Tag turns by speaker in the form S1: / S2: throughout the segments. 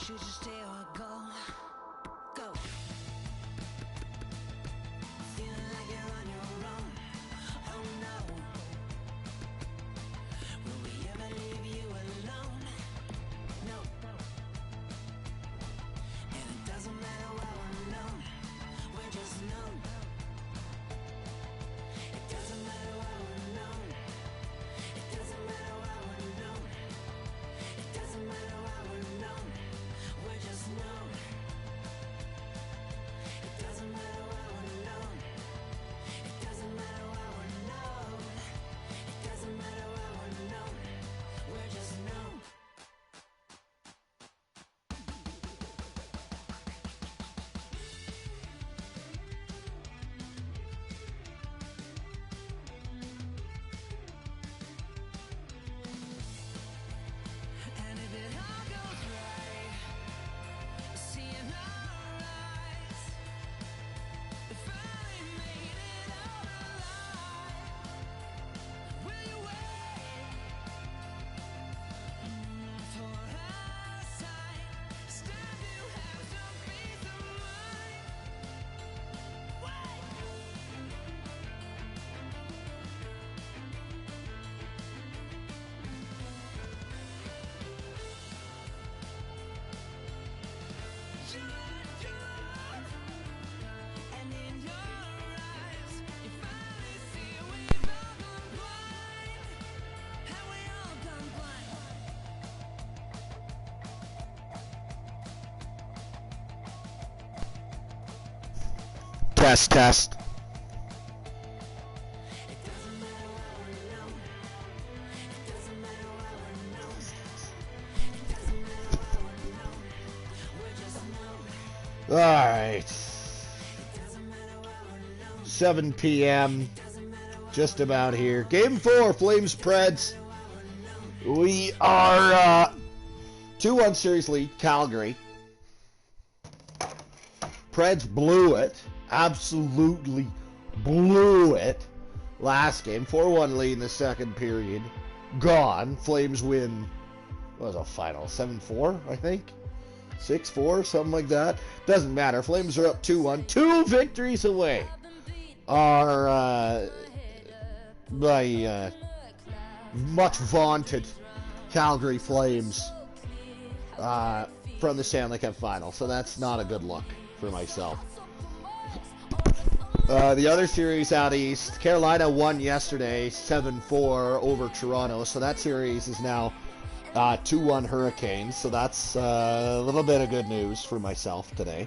S1: Should you stay or go? Go. Feeling like you're on your own. Oh no. Will we ever leave you alone? No. And it doesn't matter what we're known. We're just known. It doesn't matter what we're known. It doesn't matter what we're known. It doesn't matter what we're known. We're just known. It doesn't matter what we're known. It doesn't matter what we're known. It doesn't matter what we're known. We're just known. And if it all goes right, seeing our eyes, we finally made it out alive. Will you wait for our sight? Stand to have some peace of mind. Wait. And in your eyes, you finally see we've all gone blind. Have we all gone blind?
S2: Test, test.
S1: It doesn't matter what we're known. It doesn't matter what we're known. It doesn't matter what we're known. We're just known.
S2: Alright.
S1: It doesn't matter what we're known.
S2: 7 p.m.
S1: Doesn't matter what
S2: Just about here. Game 4, Flames Preds. We are 2-1 series lead, Calgary. Preds blew it. Absolutely blew it last game. 4-1 lead in the second period. Gone. Flames win. What was the final? 7-4, I think? 6-4, something like that. Doesn't matter. Flames are up 2-1. 2 victories away are by much vaunted Calgary Flames from the Stanley Cup final. So that's not a good look for myself. The other series out east, Carolina won yesterday 7-4 over Toronto, so that series is now 2-1 Hurricanes, so that's a little bit of good news for myself today.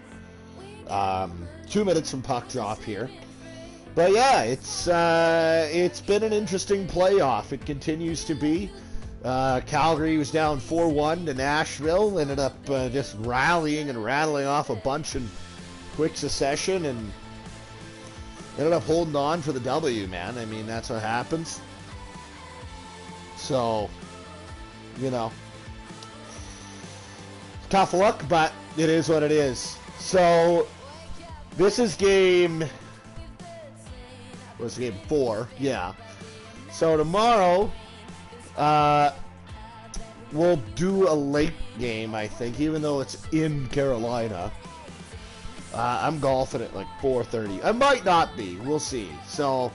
S2: 2 minutes from puck drop here. But yeah, it's been an interesting playoff. It continues to be. Calgary was down 4-1 to Nashville, ended up just rallying and rattling off a bunch in quick succession, and ended up holding on for the W, man. I mean, that's what happens. So, you know, tough luck, but it is what it is. So, this is game 4, yeah. So tomorrow, we'll do a late game, I think, even though it's in Carolina. I'm golfing at like 4:30. I might not be. We'll see. So,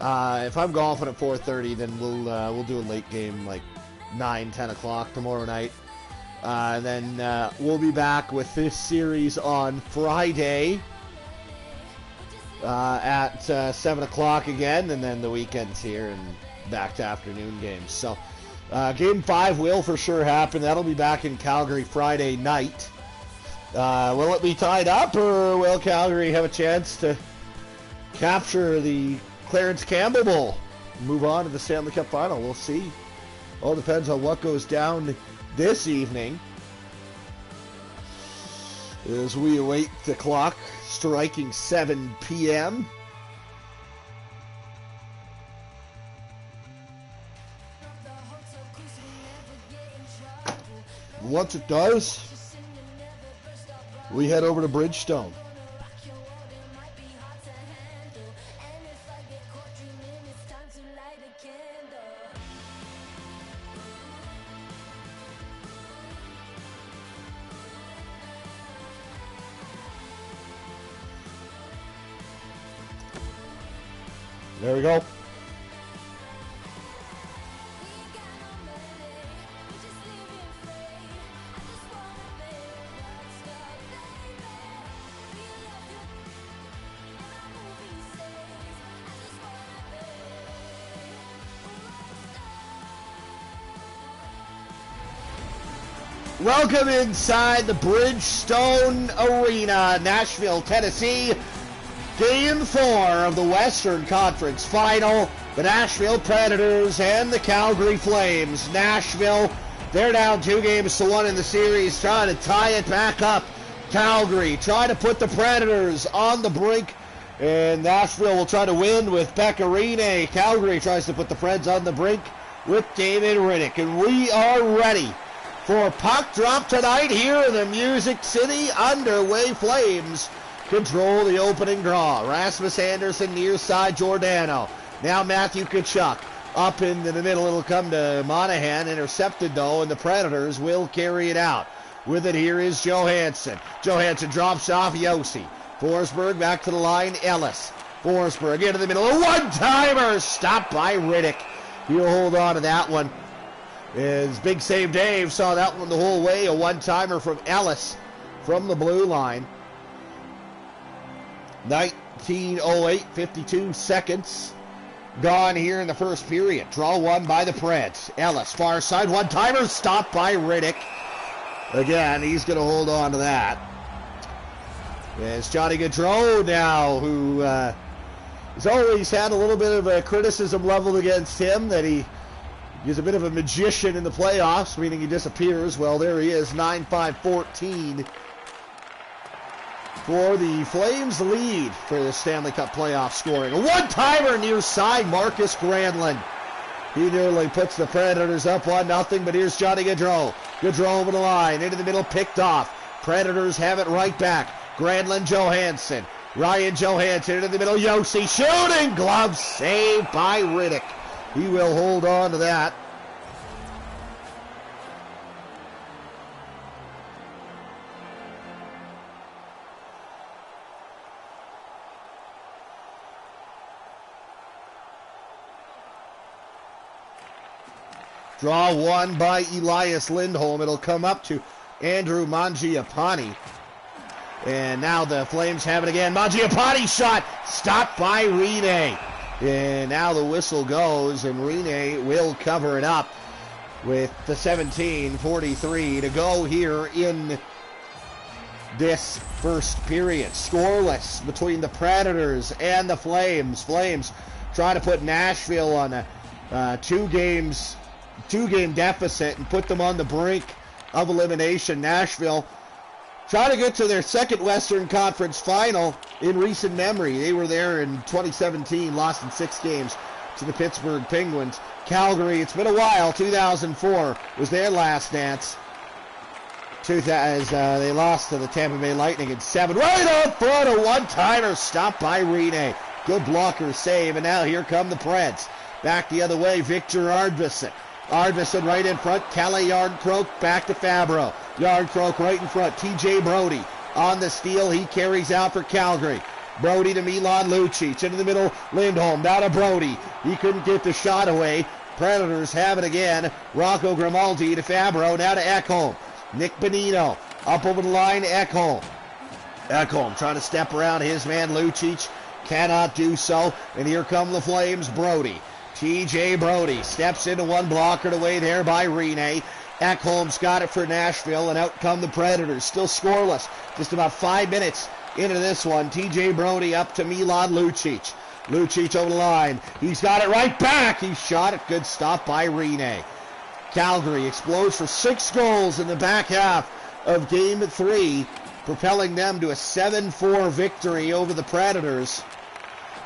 S2: if I'm golfing at 4:30, then we'll do a late game like 9, 10 o'clock tomorrow night. And then we'll be back with this series on Friday at 7 o'clock again, and then the weekend's here and back to afternoon games. So, Game 5 will for sure happen. That'll be back in Calgary Friday night. Will it be tied up, or will Calgary have a chance to capture the Clarence Campbell Bowl? Move on to the Stanley Cup Final. We'll see. All depends on what goes down this evening as we await the clock striking 7 p.m. Once it does, we head over to Bridgestone. There we go. Welcome inside the Bridgestone Arena, Nashville, Tennessee. Game 4 of the Western Conference Final. The Nashville Predators and the Calgary Flames. Nashville, they're down 2-1 in the series, trying to tie it back up. Calgary trying to put the Predators on the brink, and Nashville will try to win with Pecorine. Calgary tries to put the Preds on the brink with David Riddick, and we are ready for puck drop tonight here in the Music City. Underway. Flames control the opening draw. Rasmus Anderson near side Giordano. Now Matthew Tkachuk up into the middle. It'll come to Monahan. Intercepted though, and the Predators will carry it out. With it here is Johansson. Johansson drops off Yossi. Forsberg back to the line. Ellis. Forsberg into the middle. A one-timer stopped by Riddick. He'll hold on to that one. His big save Dave saw that one the whole way. A one-timer from Ellis from the blue line. 19:08, 52 seconds gone here in the first period. Draw one by the Preds. Ellis, far side, one-timer stopped by Riddick. Again, he's going to hold on to that. It's Johnny Gaudreau now, who has always had a little bit of a criticism leveled against him, that he's a bit of a magician in the playoffs, meaning he disappears. Well, there he is, 9-5-14 for the Flames lead for the Stanley Cup playoff scoring. A one-timer near side, Marcus Granlund. He nearly puts the Predators up 1-0, but here's Johnny Gaudreau. Gaudreau over the line, into the middle, picked off. Predators have it right back. Granlund, Johansson. Ryan Johansson into the middle, Yossi shooting, glove saved by Riddick. He will hold on to that. Draw one by Elias Lindholm. It'll come up to Andrew Mangiapane. And now the Flames have it again. Mangiapane shot, stopped by Rene. And now the whistle goes, and Rene will cover it up with the 17:43 to go here in this first period. Scoreless between the Predators and the Flames. Flames trying to put Nashville on a two-game deficit and put them on the brink of elimination. Nashville trying to get to their second Western Conference final in recent memory. They were there in 2017, lost in 6 games to the Pittsburgh Penguins. Calgary, it's been a while, 2004 was their last dance. As they lost to the Tampa Bay Lightning in 7. Right up front, a one-timer stopped by Rene. Good blocker save, and now here come the Preds. Back the other way, Victor Arvidsson. Arvidsson right in front, Kalle Järnkrok back to Fabro. Järnkrok right in front, TJ Brodie on the steal, he carries out for Calgary. Brodie to Milan Lucic, into the middle, Lindholm, down to Brodie. He couldn't get the shot away. Predators have it again. Rocco Grimaldi to Fabro, now to Ekholm. Nick Bonino up over the line, Ekholm. Ekholm trying to step around his man Lucic, cannot do so. And here come the Flames, Brodie. TJ Brodie steps into one, blockered away there by Rene. Ekholm's got it for Nashville, and out come the Predators. Still scoreless. Just about 5 minutes into this one. TJ Brodie up to Milan Lucic. Lucic over the line. He's got it right back. He shot it. Good stop by Rene. Calgary explodes for 6 goals in the back half of Game 3, propelling them to a 7-4 victory over the Predators.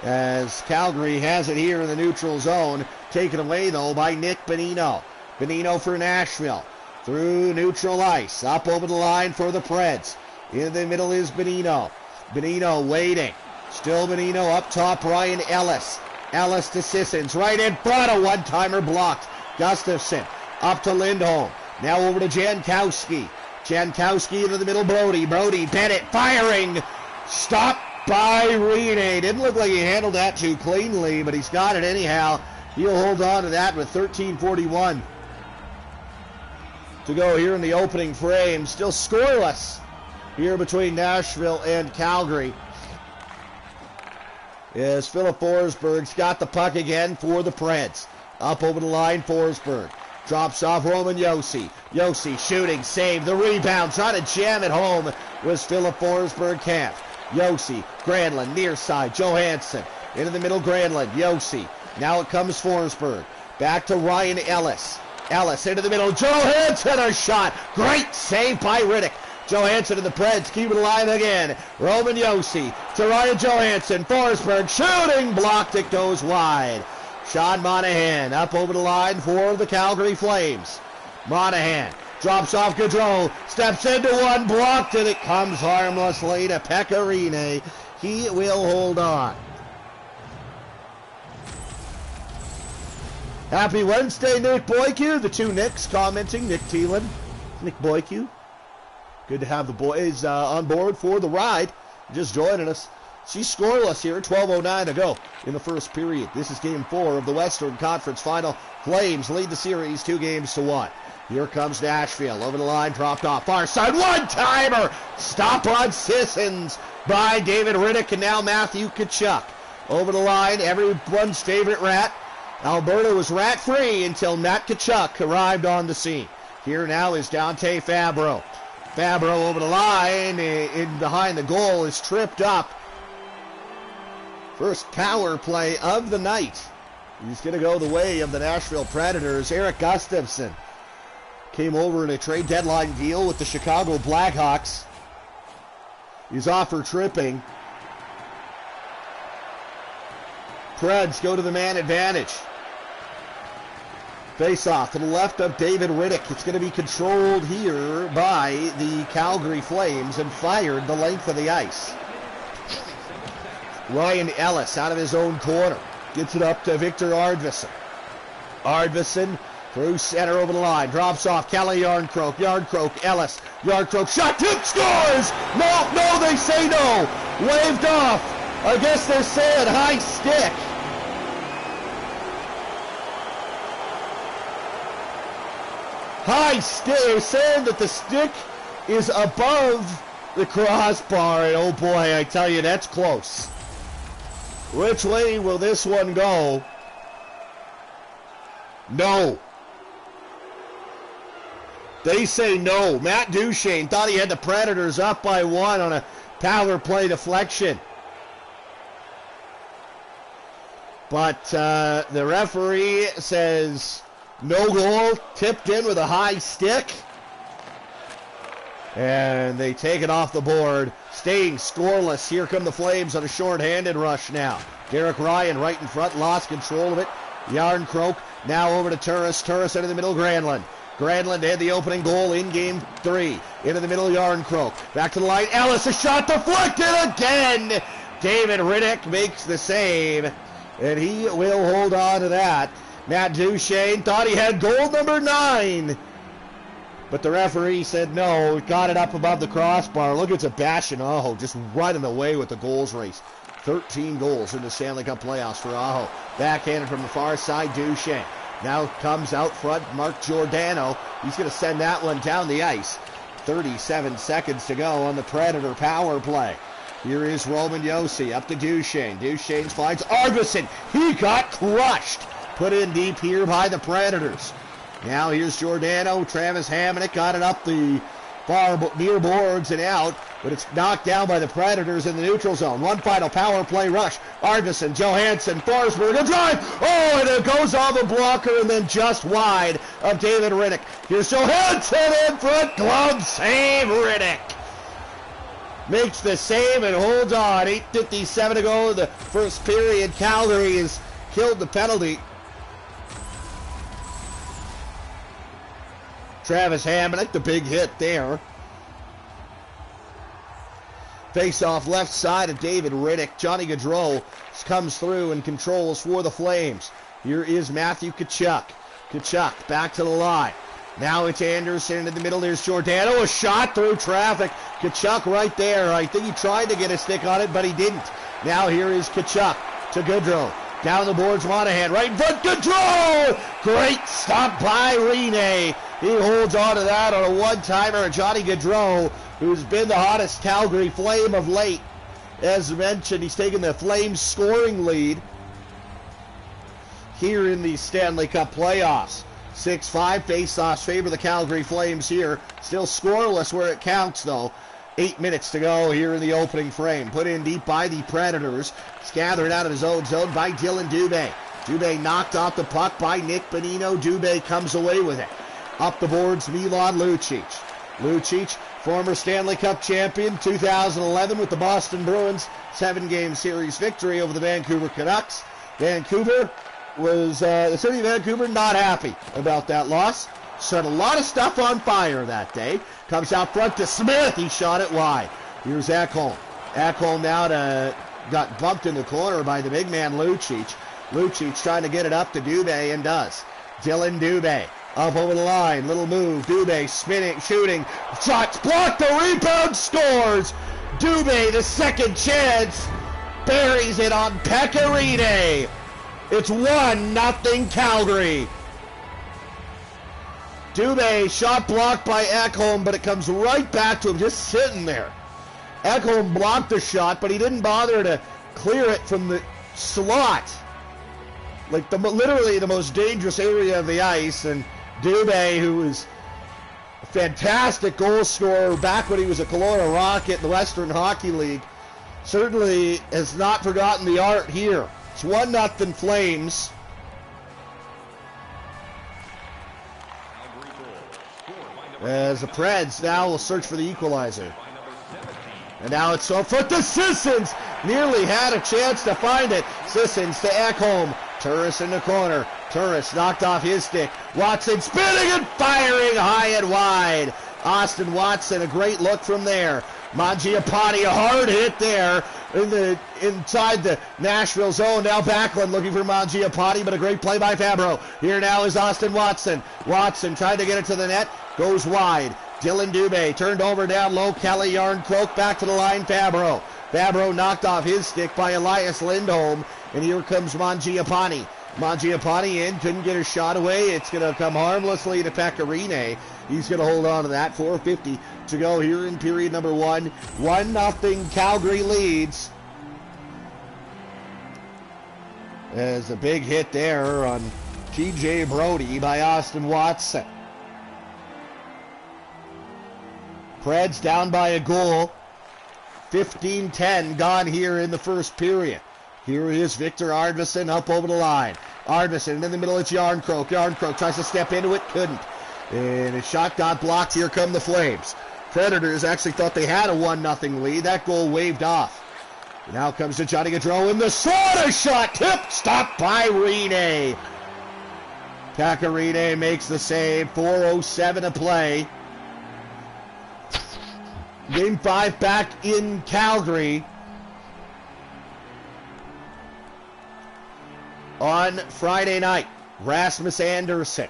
S2: As Calgary has it here in the neutral zone. Taken away, though, by Nick Bonino. Bonino for Nashville. Through neutral ice. Up over the line for the Preds. In the middle is Bonino. Bonino waiting. Still Bonino up top, Ryan Ellis. Ellis to Sissons. Right in front, a one-timer blocked. Gustafsson up to Lindholm. Now over to Jankowski. Jankowski into the middle, Brodie. Brodie, Bennett firing. Stopped by Rene. Didn't look like he handled that too cleanly, but he's got it anyhow. He'll hold on to that with 13:41 to go here in the opening frame. Still scoreless here between Nashville and Calgary. As Philip Forsberg's got the puck again for the Preds. Up over the line, Forsberg. Drops off Roman Josi. Josi shooting, save, the rebound. Trying to jam it home was Philip Forsberg camp. Josi, Granlund, near side, Johansson. Into the middle, Granlund, Josi. Now it comes Forsberg. Back to Ryan Ellis. Ellis into the middle, Johansson, a shot. Great save by Riddick. Johansson to the Preds, keep it alive again. Roman Josi to Ryan Johansson. Forsberg shooting, blocked, it goes wide. Sean Monahan up over the line for the Calgary Flames. Monahan drops off Gaudreau, steps into one, blocked, and it comes harmlessly to Pekka Rinne. He will hold on. Happy Wednesday, Nick Boyku. The two Nicks commenting, Nick Thielen, Nick Boyku. Good to have the boys on board for the ride. Just joining us. She's scoreless here, 12:09 to go in the first period. This is Game 4 of the Western Conference Final. Flames lead the series 2-1. Here comes Nashville, over the line, dropped off, far side, one-timer! Stop on Sissons by David Riddick, and now Matthew Tkachuk. Over the line, everyone's favorite rat. Alberta was rat-free until Matt Tkachuk arrived on the scene. Here now is Dante Fabro. Fabro over the line, in behind the goal, is tripped up. First power play of the night. He's going to go the way of the Nashville Predators. Erik Gustafsson came over in a trade deadline deal with the Chicago Blackhawks. He's off for tripping. Preds go to the man advantage. Face-off to the left of David Riddick. It's going to be controlled here by the Calgary Flames and fired the length of the ice. Ryan Ellis out of his own corner. Gets it up to Victor Arvidsson. Arvidsson through center over the line. Drops off. Kalle Järnkrok. Järnkrok, Ellis. Järnkrok shot. Tip scores! No, they say no. Waved off. I guess they're saying high stick. High stick. They're saying that the stick is above the crossbar, and oh boy, I tell you, that's close. Which way will this one go? No. They say no. Matt Duchesne thought he had the Predators up by 1 on a power play deflection. But the referee says no goal, tipped in with a high stick. And they take it off the board, staying scoreless. Here come the Flames on a short-handed rush now. Derek Ryan right in front, lost control of it. Yarncroke now over to Turris. Turris into the middle, Granlund. Granlund had the opening goal in Game 3. Into the middle, Yarncroke. Back to the line, Ellis, a shot deflected again! David Riddick makes the save, and he will hold on to that. Matt Duchesne thought he had goal number 9. But the referee said no, got it up above the crossbar. Look at Sebastian Aho just running away with the goals race. 13 goals in the Stanley Cup playoffs for Aho. Backhanded from the far side, Duchesne. Now comes out front, Mark Giordano. He's going to send that one down the ice. 37 seconds to go on the Predator power play. Here is Roman Josi up to Duchesne. Duchesne finds Arvidsson. He got crushed. Put in deep here by the Predators. Now here's Giordano. Travis Hamonic got it up the far near boards and out, but it's knocked down by the Predators in the neutral zone. One final power play rush. Arvidsson, Johansson, Forsberg, a drive. Oh, and it goes on the blocker and then just wide of David Riddick. Here's Johansson in front. Glove save, Riddick. Makes the save and holds on. 8:57 to go in the first period. Calgary has killed the penalty. Travis Hamonic, the big hit there. Face off left side of David Riddick. Johnny Gaudreau comes through and controls for the Flames. Here is Matthew Tkachuk. Tkachuk back to the line. Now it's Anderson in the middle. There's Giordano. A shot through traffic. Tkachuk right there. I think he tried to get a stick on it, but he didn't. Now here is Tkachuk to Gaudreau. Down the boards, Monahan. Right in front, Gaudreau! Great stop by Rene. He holds on to that on a one-timer. Johnny Gaudreau, who's been the hottest Calgary Flame of late. As mentioned, he's taken the Flames scoring lead here in the Stanley Cup playoffs. 6-5 face-offs favor the Calgary Flames here. Still scoreless where it counts, though. 8 minutes to go here in the opening frame. Put in deep by the Predators. It's gathered out of his own zone by Dylan Dubé. Dubé knocked off the puck by Nick Bonino. Dubé comes away with it. Up the boards, Milan Lucic. Lucic, former Stanley Cup champion, 2011 with the Boston Bruins. 7-game series victory over the Vancouver Canucks. Vancouver was, the city of Vancouver, not happy about that loss. Set a lot of stuff on fire that day. Comes out front to Smith. He shot it wide. Here's Ekholm. Ekholm now got bumped in the corner by the big man Lucic. Lucic trying to get it up to Dubé and does. Dylan Dubé up over the line. Little move. Dubé spinning, shooting. Shots blocked. The rebound, scores. Dubé, the second chance, buries it on Pecorine. It's 1-0 Calgary. Dubé, shot blocked by Ekholm, but it comes right back to him, just sitting there. Ekholm blocked the shot, but he didn't bother to clear it from the slot. Like literally the most dangerous area of the ice. And Dubé, who was a fantastic goal scorer back when he was a Kelowna Rocket in the Western Hockey League, certainly has not forgotten the art here. It's 1-0 Flames. As the Preds now will search for the equalizer. And now it's on foot to Sissons. Nearly had a chance to find it. Sissons to Ekholm. Turris in the corner. Turris knocked off his stick. Watson spinning and firing high and wide. Austin Watson, a great look from there. Mangiapane, a hard hit there inside the Nashville zone. Now Backlund looking for Mangiapane, but a great play by Fabro. Here now is Austin Watson. Watson trying to get it to the net. Goes wide. Dylan Dubé turned over down low. Kelly Yarncroke back to the line. Fabro knocked off his stick by Elias Lindholm. And here comes Mangiapane. Mangiapane in, couldn't get a shot away. It's going to come harmlessly to Pecorine. He's going to hold on to that. 4:50 to go here in period number 1. 1-0 Calgary leads. There's a big hit there on TJ Brody by Austin Watson. Preds down by a goal. 15-10 gone here in the first period. Here is Victor Arvidsson up over the line. Arvidsson in the middle, it's Jarnkrok. Jarnkrok tries to step into it, couldn't. And his shot got blocked. Here come the Flames. Predators actually thought they had a 1-0 lead. That goal waved off. Now comes to Johnny Gaudreau, and the Soda shot tipped, stopped by Rene. Pecorine makes the save. 4:07 to play. Game 5 back in Calgary on Friday night. Rasmus Andersson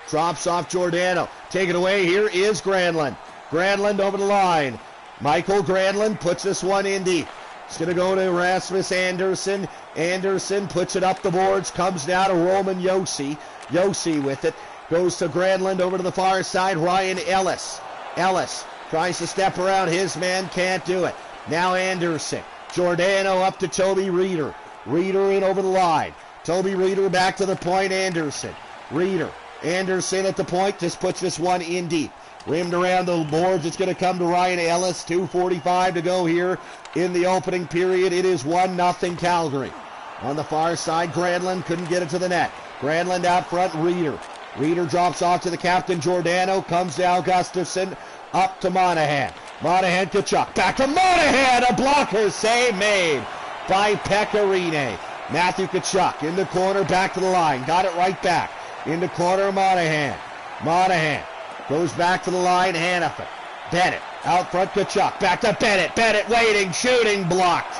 S2: drops off Giordano. Take it away. Here is Granlund. Granlund over the line. Michael Granlund puts this one in deep. It's going to go to Rasmus Andersson. Andersson puts it up the boards. Comes down to Roman Josi. Josi with it. Goes to Granlund over to the far side. Ryan Ellis. Ellis tries to step around his man. Can't do it. Now Andersson. Giordano up to Toby Reeder. Reeder in over the line. Toby Reeder back to the point. Andersson. Reeder. Andersson at the point. Just puts this one in deep. Rimmed around the boards. It's going to come to Ryan Ellis. 2:45 to go here in the opening period. It is 1-0 Calgary. On the far side, Granlund couldn't get it to the net. Granlund out front, Reeder. Reeder drops off to the captain, Giordano. Comes down, Gustafsson. Up to Monahan. Monahan, Tkachuk. Back to Monahan. A blocker save made by Pecorine. Matthew Tkachuk in the corner, back to the line. Got it right back. In the corner, Monahan. Monahan goes back to the line, Hannafin. Bennett out front, Tkachuk. Back to Bennett. Bennett waiting, shooting, blocked.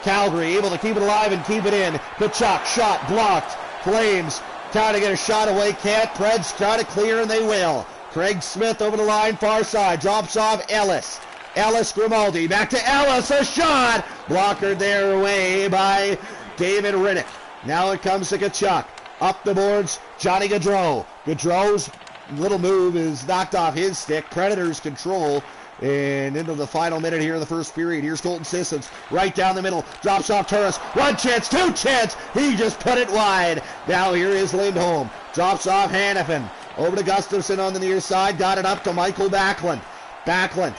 S2: Calgary able to keep it alive and keep it in. Tkachuk, shot, blocked. Flames trying to get a shot away, can't. Preds try to clear, and they will. Craig Smith over the line, far side. Drops off Ellis. Ellis, Grimaldi. Back to Ellis, a shot. Blockered there away by David Riddick. Now it comes to Tkachuk. Up the boards, Johnny Gaudreau. Gaudreau's little move is knocked off his stick. Predators control. And into the final minute here in the first period. Here's Colton Sissons right down the middle. Drops off Turris. One chance, two chance. He just put it wide. Now here is Lindholm. Drops off Hannafin. Over to Gustafsson on the near side. Got it up to Michael Backlund. Backlund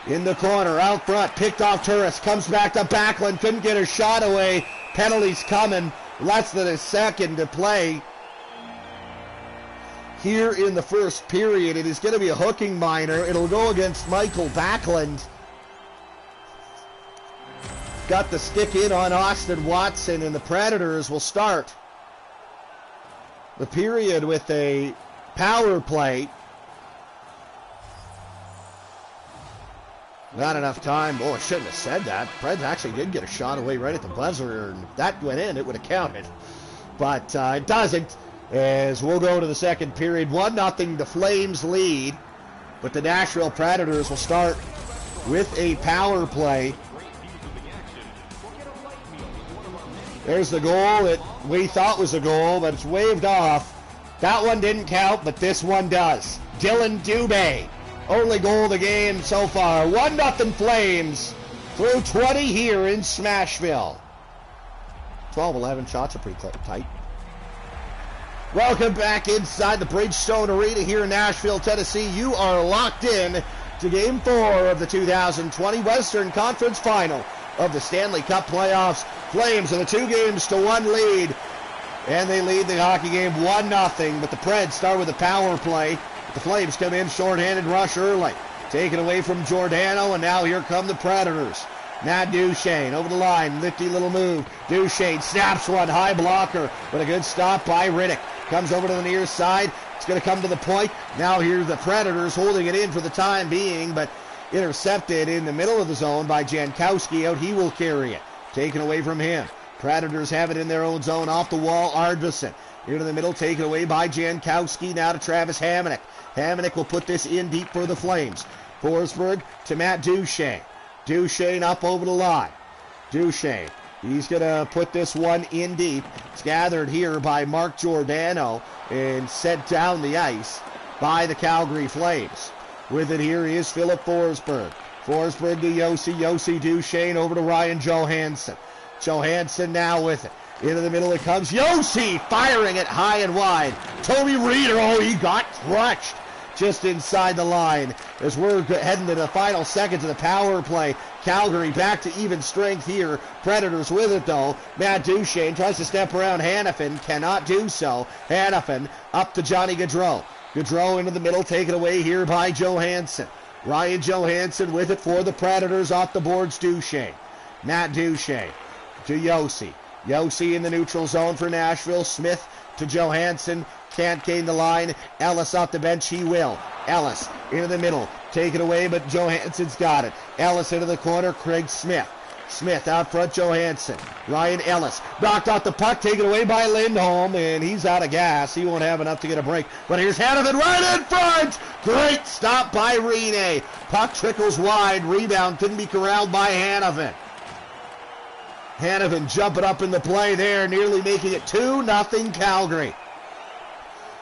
S2: in the corner, out front. Picked off Turris. Comes back to Backlund. Couldn't get a shot away. Penalties coming. Less than a second to play here in the first period. It is going to be a hooking minor. It'll go against Michael Backlund. Got the stick in on Austin Watson, and the Predators will start the period with a power play. Not enough time. Oh, I shouldn't have said that. Preds actually did get a shot away right at the buzzer, and if that went in, it would have counted. But it doesn't, as we'll go to the second period. 1-0, the Flames lead, but the Nashville Predators will start with a power play. There's the goal that we thought was a goal, but it's waved off. That one didn't count, but this one does. Dylan Dubé, only goal of the game so far. 1-0 Flames through 20 here in Smashville. 12-11 shots are pretty tight. Welcome back inside the Bridgestone Arena here in Nashville, Tennessee. You are locked in to Game 4 of the 2020 Western Conference Final of the Stanley Cup playoffs. Flames in a 2-1 lead, and they lead the hockey game 1-0, but the Preds start with a power play. The Flames come in shorthanded rush early. Taken away from Giordano, and now here come the Predators. Matt Duchene over the line, nifty little move. Duchene snaps one, high blocker, but a good stop by Riddick. Comes over to the near side. It's going to come to the point. Now here's the Predators holding it in for the time being, but intercepted in the middle of the zone by Jankowski. Out, he will carry it. Taken away from him. Predators have it in their own zone, off the wall, Arvidsson. Into the middle, taken away by Jankowski. Now to Travis Hamonic. Hamonic will put this in deep for the Flames. Forsberg to Matt Duchene. Duchene up over the line. Duchene He's going to put this one in deep. It's gathered here by Mark Giordano and sent down the ice by the Calgary Flames. With it here is Philip Forsberg. Forsberg to Yossi. Yossi Duchesne over to Ryan Johansson. Johansson now with it. Into the middle it comes. Yossi firing it high and wide. Toby Reeder, oh, he got crushed just inside the line as we're heading to the final seconds of the power play. Calgary back to even strength here. Predators with it though. Matt Duchesne tries to step around Hanifin, cannot do so. Hanifin up to Johnny Gaudreau. Gaudreau into the middle, taken away here by Johansson. Ryan Johansson with it for the Predators, off the boards. Duchesne. Matt Duchesne to Yossi. Yossi in the neutral zone for Nashville. Smith to Johansson. Can't gain the line. Ellis off the bench. He will. Ellis into the middle. Take it away, but Johansson's got it. Ellis into the corner. Craig Smith. Smith out front. Johansson. Ryan Ellis knocked off the puck. Taken away by Lindholm, and he's out of gas. He won't have enough to get a break. But here's Hanifin right in front. Great stop by Rinne. Puck trickles wide. Rebound couldn't be corralled by Hanifin. Hanifin jumping up in the play there, nearly making it 2-0 Calgary.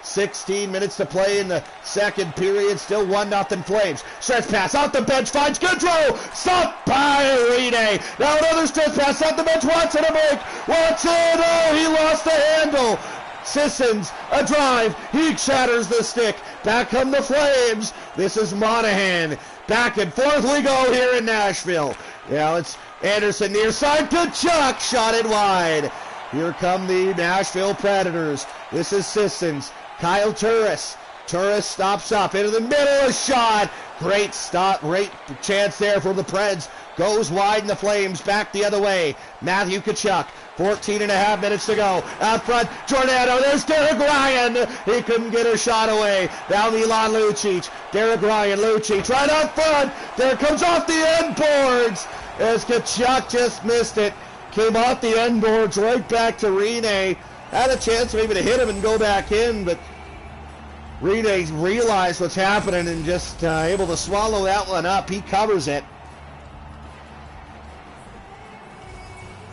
S2: 16 minutes to play in the second period. Still 1-0 Flames. Stretch pass off the bench. Finds Gaudreau. Stopped by Rinne. Now another stretch pass off the bench. Watson a break. Watson. Oh, he lost the handle. Sissons, a drive. He shatters the stick. Back come the Flames. This is Monahan. Back and forth we go here in Nashville. Now it's Anderson near side to Chuck. Shot it wide. Here come the Nashville Predators. This is Sissons. Kyle Turris. Turris stops up into the middle. A shot. Great stop. Great chance there for the Preds. Goes wide in the Flames. Back the other way. Matthew Tkachuk. 14.5 minutes to go. Out front, Giordano. There's Derek Ryan. He couldn't get a shot away. Now Milan Lucic. Derek Ryan. Lucic right out front. There comes off the end boards as Tkachuk just missed it. Came off the end boards right back to Rinne. Had a chance maybe to hit him and go back in, but Rinne realized what's happening and just able to swallow that one up. He covers it.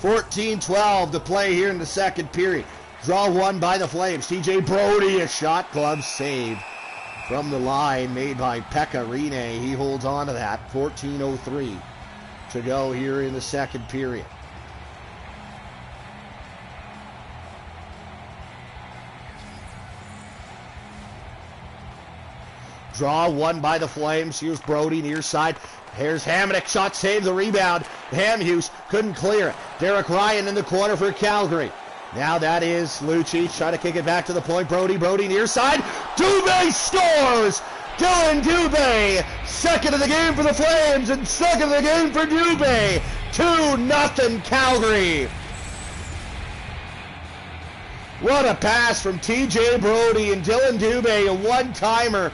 S2: 14-12 to play here in the second period. Draw one by the Flames. TJ Brody, a shot glove save from the line made by Pekka Rinne. He holds on to that. 14:03 to go here in the second period. Draw one by the Flames. Here's Brody near side. Here's Hamonic. Shot saved the rebound. Hamhuis couldn't clear it. Derek Ryan in the corner for Calgary. Now that is Lucic trying to kick it back to the point. Brody near side. Dubé scores! Dylan Dubé, second of the game for the Flames and second of the game for Dubé. 2-0 Calgary. What a pass from TJ Brody and Dylan Dubé, a one-timer.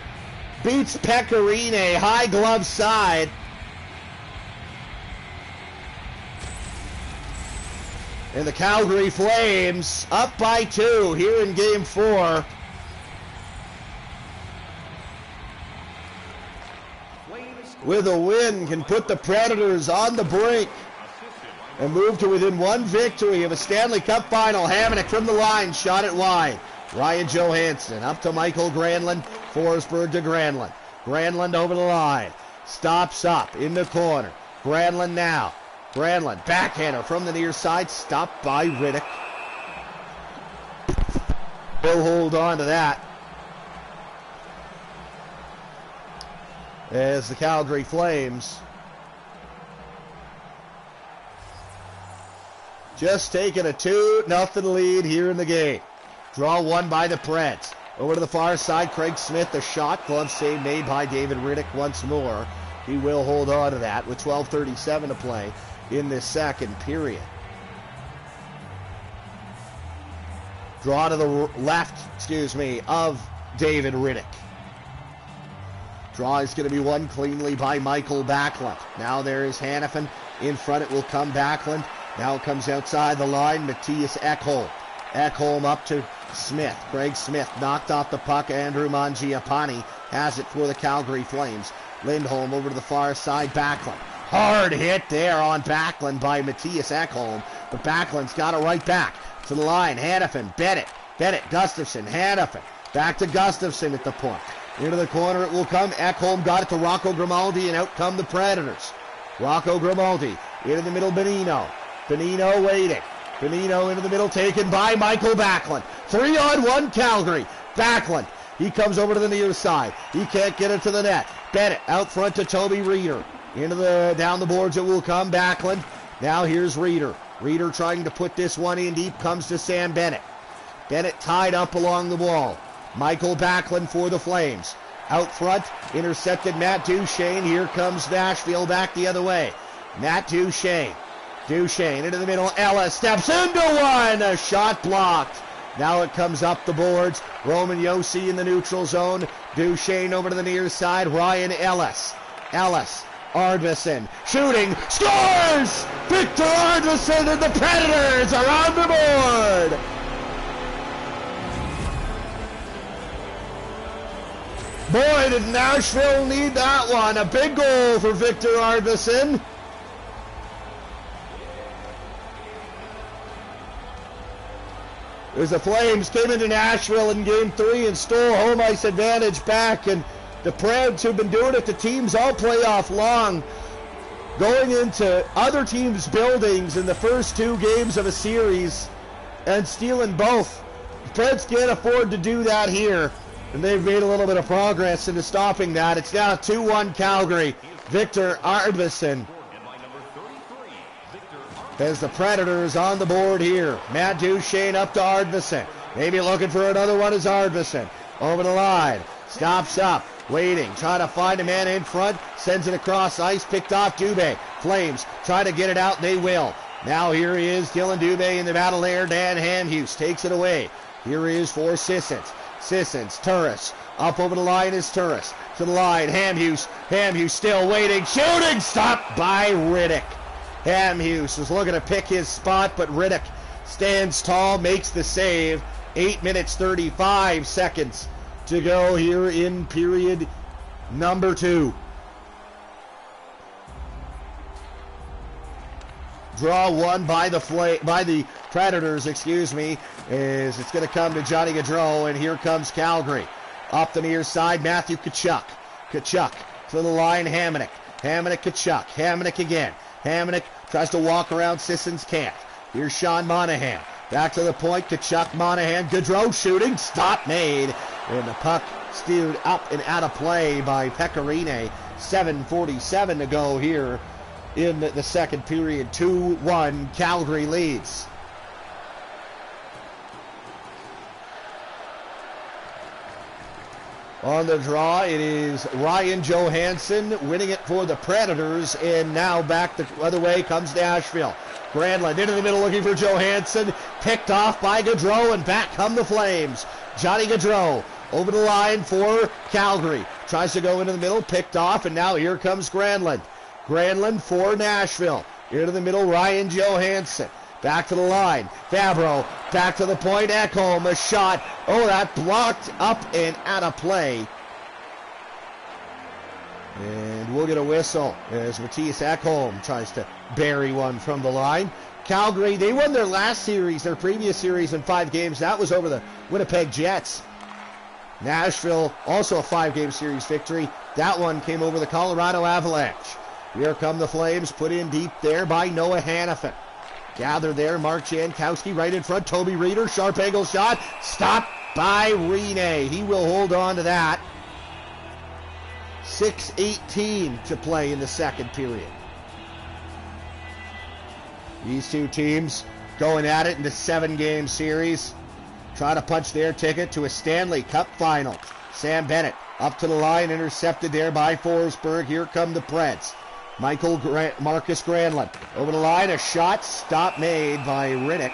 S2: Beats Pekka Rinne, high glove side. And the Calgary Flames up by 2 here in Game 4. With a win, can put the Predators on the brink and move to within one victory of a Stanley Cup final. Hamonic from the line, shot it wide. Ryan Johansson up to Michael Granlund. Forsberg to Granlund. Granlund over the line. Stops up in the corner. Granlund now. Granlund, backhander from the near side. Stopped by Riddick. He'll hold on to that. As the Calgary Flames just taking a 2-0 lead here in the game. Draw one by the Preds. Over to the far side, Craig Smith, the shot. Glove save made by David Riddick once more. He will hold on to that with 12:37 to play in this second period. Draw to the left, of David Riddick. Draw is going to be won cleanly by Michael Backlund. Now there is Hanifin. In front it will come Backlund. Now it comes outside the line, Matthias Ekholm. Ekholm up to Smith. Craig Smith knocked off the puck. Andrew Mangiapane has it for the Calgary Flames. Lindholm over to the far side. Backlund. Hard hit there on Backlund by Matthias Ekholm. But Backlund's got it right back to the line. Hannafin, Bennett, Gustafson, Hannafin. Back to Gustafson at the point. Into the corner it will come. Ekholm got it to Rocco Grimaldi, and out come the Predators. Rocco Grimaldi into the middle, Benino. Benino waiting. Benino into the middle, taken by Michael Backlund. 3-on-1 Calgary. Backlund, he comes over to the near side. He can't get it to the net. Bennett out front to Toby Reeder. Down the boards it will come. Backlund. Now here's Reeder. Reeder trying to put this one in deep, comes to Sam Bennett. Bennett tied up along the wall. Michael Backlund for the Flames. Out front, intercepted Matt Duchesne. Here comes Nashville back the other way. Matt Duchesne. Duchesne into the middle. Ellis steps into one. A shot blocked. Now it comes up the boards. Roman Josi in the neutral zone. Duchesne over to the near side. Ryan Ellis. Arvidsson shooting. Scores! Victor Arvidsson and the Predators are on the board. Boy, did Nashville need that one. A big goal for Victor Arvidsson. As the Flames came into Nashville in Game 3 and stole home ice advantage back, and the Preds, who've been doing it to teams all playoff long, going into other teams' buildings in the first 2 games of a series and stealing both. The Preds can't afford to do that here, and they've made a little bit of progress into stopping that. It's now 2-1 Calgary. Victor Arvidsson as the Predators on the board here. Matt Duchesne up to Arvidsson. Maybe looking for another one is Arvidsson. Over the line. Stops up. Waiting. Trying to find a man in front. Sends it across ice. Picked off Dubé. Flames try to get it out. They will. Now here he is. Dylan Dubé in the battle there. Dan Hamhuis takes it away. Here he is for Sissons. Turris. Up over the line is Turris. To the line. Hamhuis still waiting. Shooting. Stopped by Riddick. Hamhuis was looking to pick his spot, but Riddick stands tall, makes the save. 8 minutes, 35 seconds to go here in period number 2. Draw one by the Predators, is it's going to come to Johnny Gaudreau, and here comes Calgary. Up the near side, Matthew Tkachuk. Tkachuk to the line, Hamonic. Tkachuk. Hamonic again. Hamonic tries to walk around. Sissons can't. Here's Sean Monahan. Back to the point. Tkachuk, Monahan. Gaudreau shooting. Stop made. And the puck steered up and out of play by Pecorine. 7:47 to go here in the second period. 2-1 Calgary leads. On the draw, it is Ryan Johansson winning it for the Predators, and now back the other way comes Nashville. Granlund into the middle looking for Johansson, picked off by Gaudreau, and back come the Flames. Johnny Gaudreau over the line for Calgary. Tries to go into the middle, picked off, and now here comes Granlund. Granlund for Nashville. Into the middle, Ryan Johansson. Back to the line. Fabro back to the point. Ekholm, a shot. Oh, that blocked up and out of play. And we'll get a whistle as Mattias Ekholm tries to bury one from the line. Calgary, they won their previous series in 5 games. That was over the Winnipeg Jets. Nashville, also a 5-game series victory. That one came over the Colorado Avalanche. Here come the Flames, put in deep there by Noah Hannafin. Gathered there, Mark Jankowski right in front. Toby Reeder, sharp angle shot. Stopped by Rene. He will hold on to that. 6:18 to play in the second period. These two teams going at it in the 7-game series. Try to punch their ticket to a Stanley Cup final. Sam Bennett up to the line, intercepted there by Forsberg. Here come the Preds. Marcus Granlund over the line, a shot, stop made by Riddick.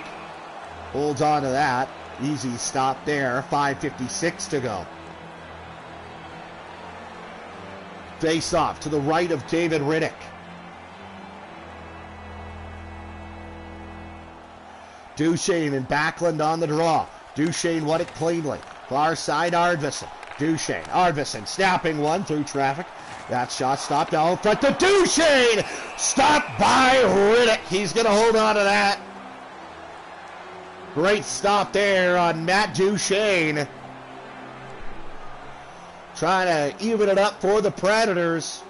S2: Holds on to that. Easy stop there. 5:56 to go. Face off to the right of David Riddick. Duchesne and Backlund on the draw. Duchesne won it cleanly. Far side, Arvidsson. Arvidsson snapping one through traffic. That shot stopped out front to Duchesne. Stopped by Riddick. He's going to hold on to that. Great stop there on Matt Duchesne. Trying to even it up for the Predators.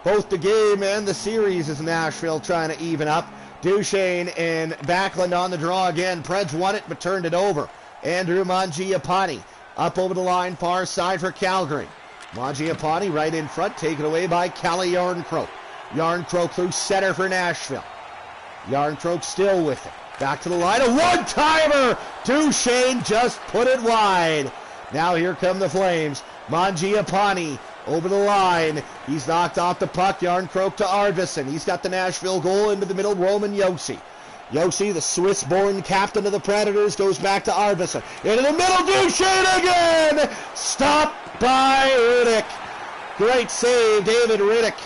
S2: Both the game and the series is Nashville trying to even up. Duchesne and Backlund on the draw again. Preds won it but turned it over. Andrew Mangiapane up over the line, far side for Calgary. Mangiapane right in front, taken away by Calle Järnkrok. Järnkrok through center for Nashville. Järnkrok still with it. Back to the line, a one-timer! Duchesne just put it wide. Now here come the Flames. Mangiapane over the line. He's knocked off the puck. Järnkrok to Arvidsson. He's got the Nashville goal into the middle. Roman Josi. Josi, the Swiss-born captain of the Predators, goes back to Arvidsson. Into the middle, Duchesne again! Stopped by Riddick. Great save, David Riddick.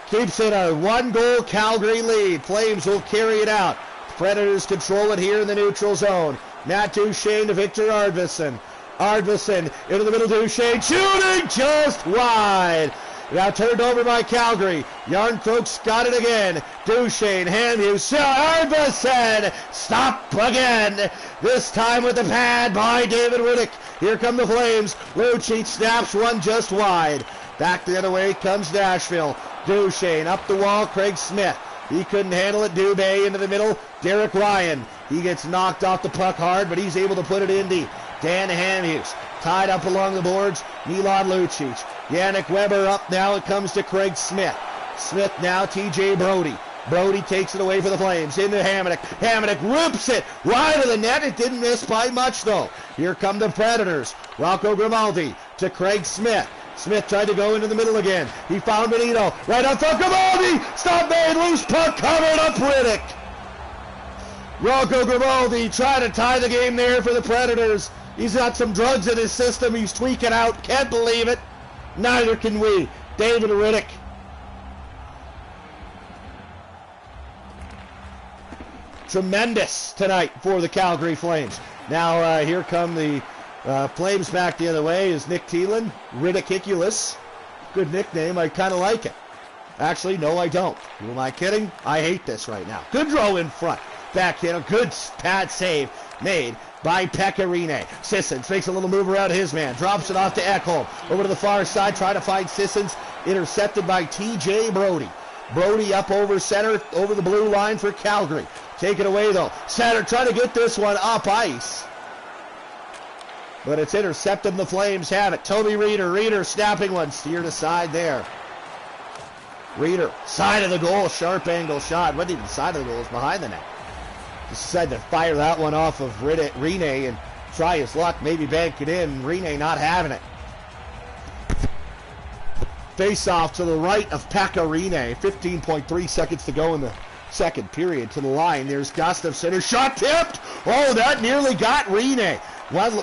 S2: Keeps it a one-goal Calgary lead. Flames will carry it out. Predators control it here in the neutral zone. Matt Duchesne to Victor Arvidsson. Arvidsson into the middle, Duchesne shooting just wide. Now turned over by Calgary. Järnkrok's got it again. Duchesne, Hamhuis, Arvidsson. Stop again. This time with the pad by David Riddick. Here come the Flames. Lucic snaps one just wide. Back the other way comes Nashville. Duchesne up the wall, Craig Smith. He couldn't handle it. Dubé into the middle. Derek Ryan. He gets knocked off the puck hard, but he's able to put it in deep. Dan Hamhuis tied up along the boards. Milan Lucic. Yannick Weber up now. It comes to Craig Smith. Smith now, TJ Brody. Brody takes it away for the Flames. Into Hamonic. Hamonic rips it wide of the net. It didn't miss by much, though. Here come the Predators. Rocco Grimaldi to Craig Smith. Smith tried to go into the middle again. He found Benito. Right on front. Grimaldi! Stop made. Loose puck. Covered up Riddick. Rocco Grimaldi trying to tie the game there for the Predators. He's got some drugs in his system. He's tweaking out. Can't believe it. Neither can we. David Riddick. Tremendous tonight for the Calgary Flames. Now here come the Flames back the other way is Nick Thielen. Ridiculous. Good nickname. I kind of like it. Actually, no, I don't. Who am I kidding? I hate this right now. Goodrow in front. Backhand. A good pad save made by Pekka Rinne. Sissons makes a little move around his man. Drops it off to Ekholm. Over to the far side. Trying to find Sissons. Intercepted by TJ Brody. Brody up over center. Over the blue line for Calgary. Take it away, though. Center trying to get this one up ice. But it's intercepted and the Flames have it. Toby Reeder. Reeder snapping one. Steered aside there. Reeder. Side of the goal. Sharp angle shot. Wasn't even side of the goal. It was behind the net. Decided to fire that one off of Rinne and try his luck. Maybe bank it in. Rinne not having it. Face off to the right of Pekka Rinne. 15.3 seconds to go in the second period. To the line. There's Gustafsson. His shot tipped. Oh, that nearly got Rinne.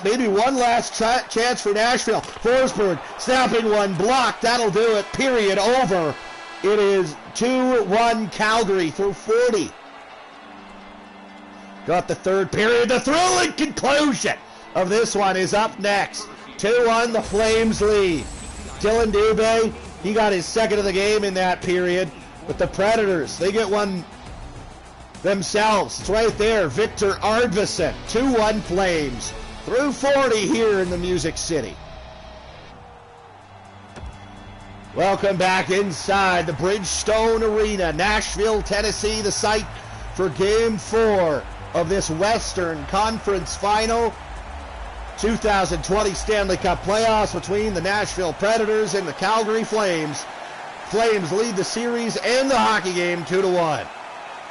S2: Maybe one last chance for Nashville. Forsberg snapping one. Blocked. That'll do it. Period. Over. It is 2-1 Calgary through 40. Got the third period. The thrilling conclusion of this one is up next. 2-1 the Flames lead. Dylan Dubé, he got his second of the game in that period. But the Predators, they get one themselves. It's right there. Victor Arvidsson. 2-1 Flames. Through 40 here in the Music City. Welcome back inside the Bridgestone Arena, Nashville, Tennessee, the site for Game 4 of this Western Conference Final. 2020 Stanley Cup playoffs between the Nashville Predators and the Calgary Flames. Flames lead the series and the hockey game 2-1.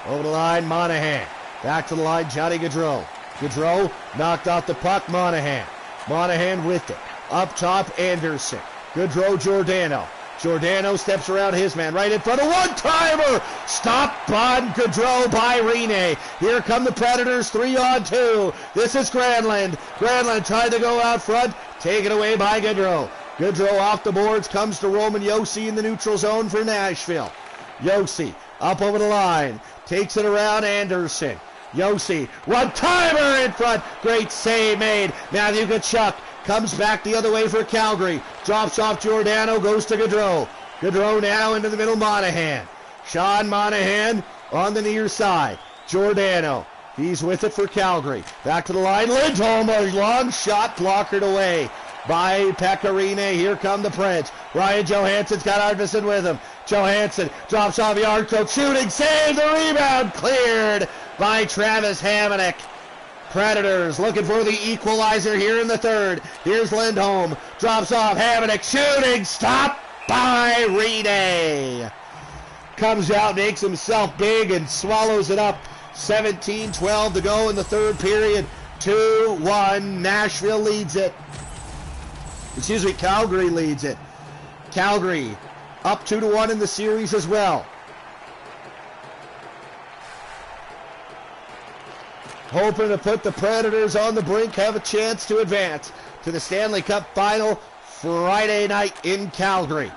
S2: Over the line, Monahan. Back to the line, Johnny Gaudreau. Gaudreau knocked off the puck, Monahan. Monahan with it. Up top, Anderson. Gaudreau, Giordano. Giordano steps around his man right in front of one-timer. Stopped on Gaudreau by Rinne. Here come the Predators, 3-on-2. This is Granlund. Granlund tried to go out front. Taken away by Gaudreau. Gaudreau off the boards, comes to Roman Josi in the neutral zone for Nashville. Josi up over the line. Takes it around Anderson. Josi, one-timer in front. Great save made. Matthew Tkachuk comes back the other way for Calgary. Drops off Giordano, goes to Gaudreau. Gaudreau now into the middle, Monahan. Sean Monahan on the near side. Giordano. He's with it for Calgary. Back to the line. Lindholm, a long shot blockered away by Pecorine. Here come the Preds. Ryan Johansson's got Arvidsson with him. Johansson drops off Yarncroke. Shooting, save, the rebound cleared by Travis Hamonic. Predators looking for the equalizer here in the third. Here's Lindholm. Drops off Hamonic. Shooting, stopped by Rene. Comes out, makes himself big, and swallows it up. 17-12 to go in the third period. 2-1. Nashville leads it. Excuse me, Calgary leads it. Calgary up 2-1 in the series as well. Hoping to put the Predators on the brink, have a chance to advance to the Stanley Cup Final Friday night in Calgary.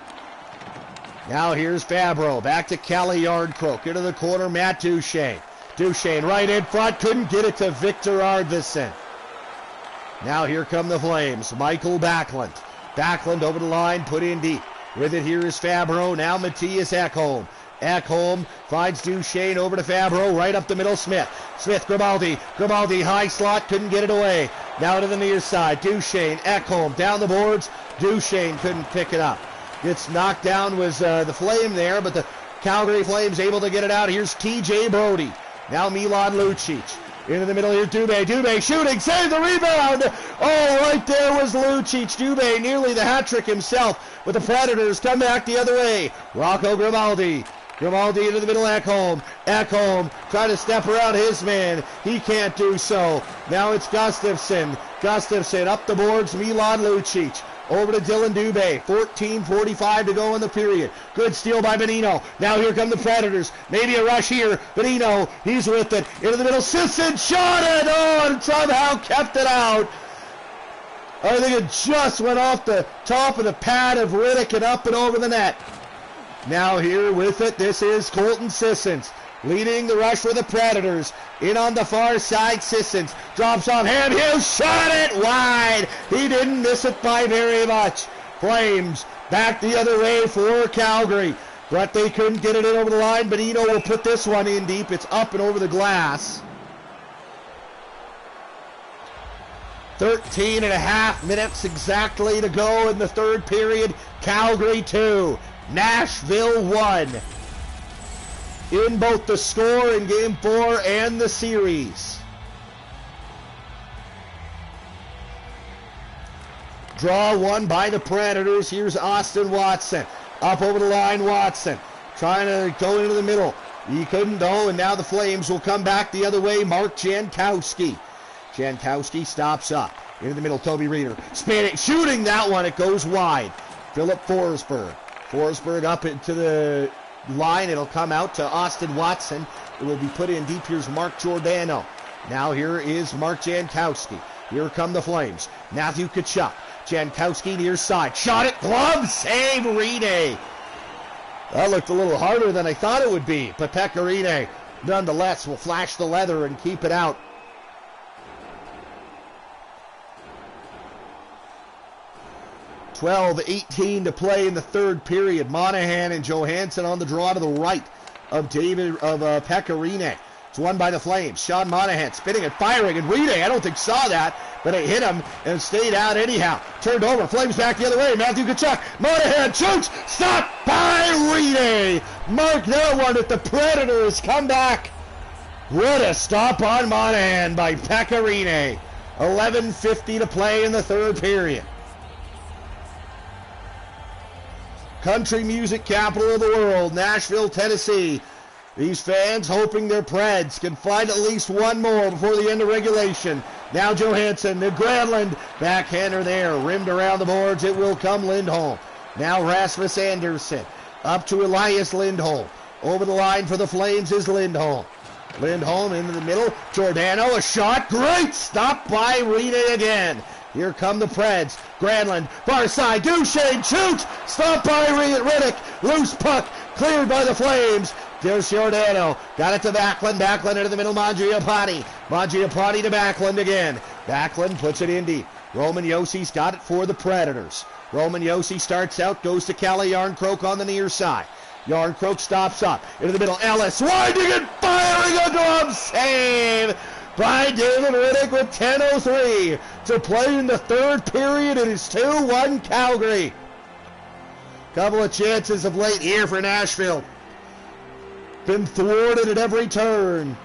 S2: Now here's Fabro, back to Calle Yarncroke, into the corner, Matt Duchene. Duchene right in front, couldn't get it to Victor Arvidsson. Now here come the Flames, Michael Backlund. Backlund over the line, put in deep. With it here is Fabro, now Matthias Ekholm. Ekholm finds Duchene over to Fabro, right up the middle, Smith. Smith, Grimaldi. Grimaldi, high slot, couldn't get it away. Now to the near side, Duchene, Ekholm, down the boards. Duchene couldn't pick it up. Gets knocked down was the Flame there, but the Calgary Flames able to get it out. Here's TJ Brody. Now Milan Lucic. Into the middle here, Dubé. Dubé shooting, save the rebound. Oh, right there was Lucic. Dubé nearly the hat trick himself, but the Predators come back the other way. Rocco Grimaldi. Grimaldi into the middle, Ekholm. Ekholm trying to step around his man. He can't do so. Now it's Gustafsson. Gustafsson up the boards, Milan Lucic. Over to Dylan Dubé. 14:45 to go in the period. Good steal by Bonino. Now here come the Predators. Maybe a rush here. Bonino, he's with it. Into the middle. Sisson shot it. Oh, and somehow kept it out. I think it just went off the top of the pad of Riddick and up and over the net. Now here with it, this is Colton Sissons. Leading the rush for the Predators. In on the far side, Sissons drops off hand. Hughes shot it wide. He didn't miss it by very much. Flames back the other way for Calgary. But they couldn't get it in over the line. Bonino will put this one in deep. It's up and over the glass. 13 and a half minutes exactly to go in the third period. Calgary 2, Nashville 1. In both the score in Game 4 and the series. Draw one by the Predators. Here's Austin Watson. Up over the line, Watson. Trying to go into the middle. He couldn't though, and now the Flames will come back the other way. Mark Jankowski. Jankowski stops up. Into the middle, Toby Reeder. Spinning, shooting that one. It goes wide. Philip Forsberg. Forsberg up into the line. It'll come out to Austin Watson. It will be put in deep. Here's Mark Giordano. Now here is Mark Jankowski. Here come the Flames. Matthew Tkachuk. Jankowski near side. Shot it. Glove save. Rene. That looked a little harder than I thought it would be. But Pecorine, nonetheless, will flash the leather and keep it out. .18 to play in the third period. Monahan and Johansson on the draw to the right of Pecorine. It's won by the Flames. Sean Monahan spinning and firing, and Rene, I don't think saw that, but it hit him and stayed out anyhow. Turned over, Flames back the other way. Matthew Tkachuk, Monahan shoots, stopped by Rene. Mark that one at the Predators. Come back. What a stop on Monahan by Pecorine. 11:50 to play in the third period. Country music capital of the world, Nashville, Tennessee. These fans hoping their Preds can find at least one more before the end of regulation. Now Johansson to Granlund. Backhander there, rimmed around the boards. It will come Lindholm. Now Rasmus Andersson. Up to Elias Lindholm. Over the line for the Flames is Lindholm. Lindholm into the middle. Giordano, a shot. Great stop by Rene again. Here come the Preds. Granlund, far side. Duchene shoots. Stopped by Riddick. Loose puck. Cleared by the Flames. There's Giordano. Got it to Backlund. Backlund into the middle. Mangiapane. Mangiapane to Backlund again. Backlund puts it in deep. Roman Yossi's got it for the Predators. Roman Josi starts out. Goes to Calle Yarncroke on the near side. Yarncroke stops up. Into the middle. Ellis winding and firing. scoring a glove save by David Riddick with 10:03 to play in the third period. It is 2-1 Calgary. Couple of chances of late here for Nashville. Been thwarted at every turn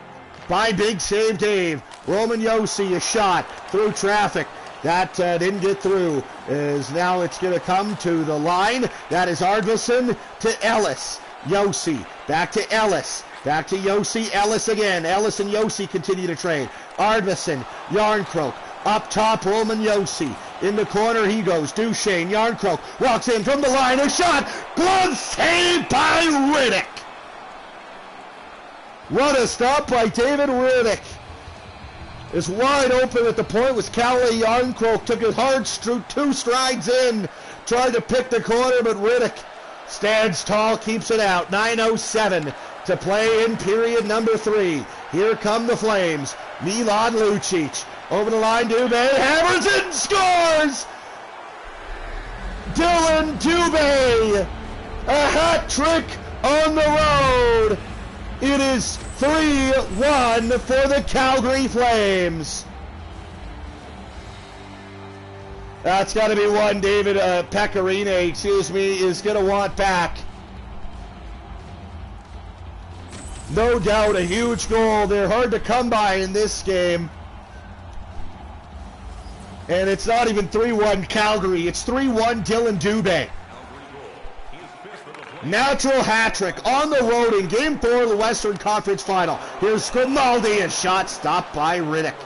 S2: by Big Save Dave. Roman Josi, a shot through traffic. That didn't get through. As now it's going to come to the line. That is Arvidsson to Ellis. Josi, back to Ellis. Back to Josi, Ellis again. Ellis and Josi continue to trade. Arvidsson, Yarncroke. Up top, Roman Josi. In the corner he goes. Duchesne, Yarncroke walks in from the line. A shot. Glove save by Riddick. What a stop by David Riddick. Is wide open at the point was Calle Yarncroke. Took a hard 2 strides in. Tried to pick the corner, but Riddick stands tall, keeps it out. 9:07 to play in period number 3. Here come the Flames. Milan Lucic. Over the line, Dubé hammers it, scores! Dylan Dubé, a hat trick on the road. It is 3-1 for the Calgary Flames. That's got to be one David Pecorine, is going to want back. No doubt a huge goal. They're hard to come by in this game. And it's not even 3-1 Calgary. It's 3-1 Dylan Dubé. Natural hat trick on the road in Game 4 of the Western Conference Final. Here's Grimaldi, a shot stopped by Riddick.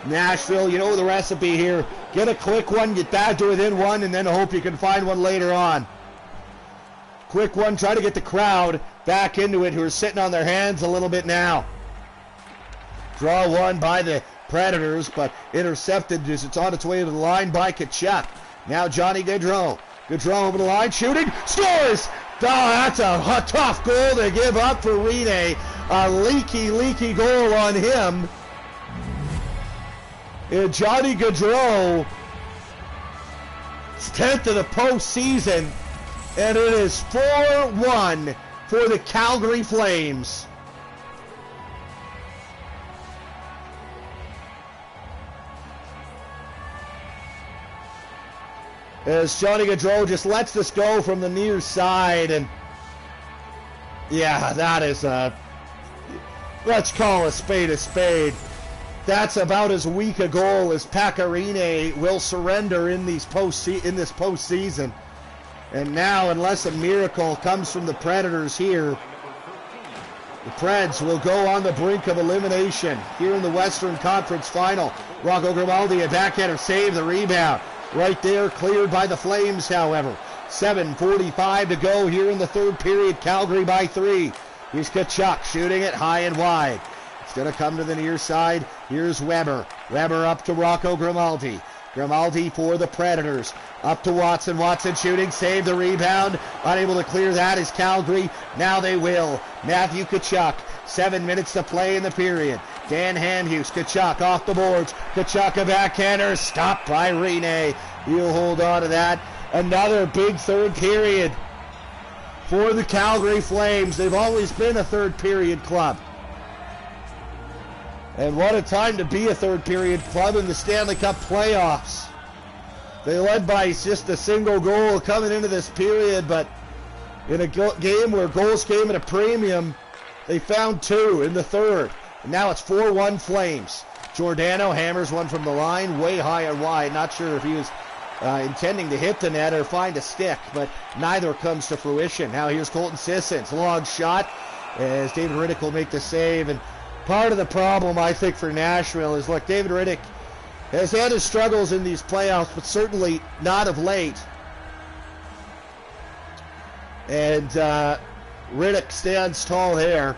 S2: Nashville, you know the recipe here. Get a quick one, get back to within one, and then hope you can find one later on. Quick one, try to get the crowd back into it, who are sitting on their hands a little bit now. Draw one by the Predators, but intercepted as it's on its way to the line by Tkachuk. Now Johnny Gaudreau. Gaudreau over the line, shooting, scores! Oh, that's a tough goal to give up for Rene. A leaky goal on him. And Johnny Gaudreau, 10th of the postseason, and it is 4-1 for the Calgary Flames. As Johnny Gaudreau just lets this go from the near side, and yeah, that is let's call a spade a spade. That's about as weak a goal as Pecorine will surrender in this postseason. And now, unless a miracle comes from the Predators here, the Preds will go on the brink of elimination here in the Western Conference Final. Rocco Grimaldi, a backhander, save the rebound. Right there, cleared by the Flames, however. 7:45 to go here in the third period. Calgary by 3. Here's Tkachuk shooting it high and wide. It's going to come to the near side. Here's Weber. Weber up to Rocco Grimaldi. Grimaldi for the Predators. Up to Watson. Watson shooting. Save the rebound. Unable to clear that is Calgary. Now they will. Matthew Tkachuk. 7 minutes to play in the period. Dan Hamhuis. Tkachuk off the boards. Tkachuk a backhander. Stopped by Rene. He'll hold on to that. Another big third period for the Calgary Flames. They've always been a third period club. And what a time to be a third period club in the Stanley Cup playoffs. They led by just a single goal coming into this period, but in a game where goals came at a premium, they found 2 in the third. And now it's 4-1 Flames. Giordano hammers one from the line, way high and wide. Not sure if he was intending to hit the net or find a stick, but neither comes to fruition. Now here's Colton Sissons, long shot, as David Riddick will make the save. And part of the problem, I think, for Nashville is, look, David Riddick has had his struggles in these playoffs, but certainly not of late. And Riddick stands tall here.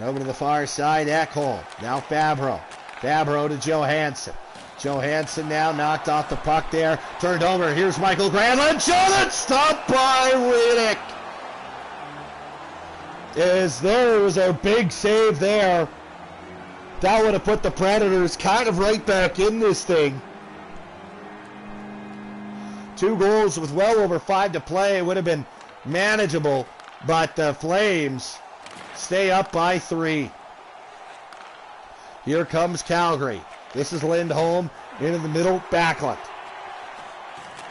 S2: Over to the far side, Ekholm. Now Fabro. Fabro to Johansson. Johansson now knocked off the puck there. Turned over. Here's Michael Granlund. Shot it! Stopped by Riddick. There was a big save there. That would have put the Predators kind of right back in this thing. 2 goals with well over 5 to play would have been manageable, but the Flames stay up by 3. Here comes Calgary. This is Lindholm into the middle. Backlund.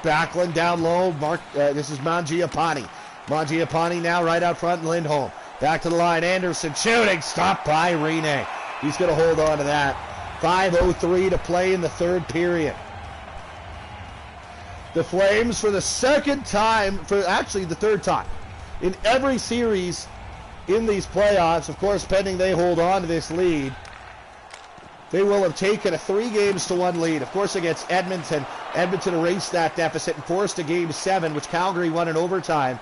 S2: Backlund down low. This is Mangiapane. Mangiapane now right out front. Lindholm. Back to the line. Anderson shooting. Stopped by Rene. He's going to hold on to that. 5:03 to play in the third period. The Flames, for the second time, actually the third time, in every series in these playoffs, of course, pending they hold on to this lead, they will have taken a 3-1 lead. Of course, against Edmonton. Edmonton erased that deficit and forced a Game 7, which Calgary won in overtime.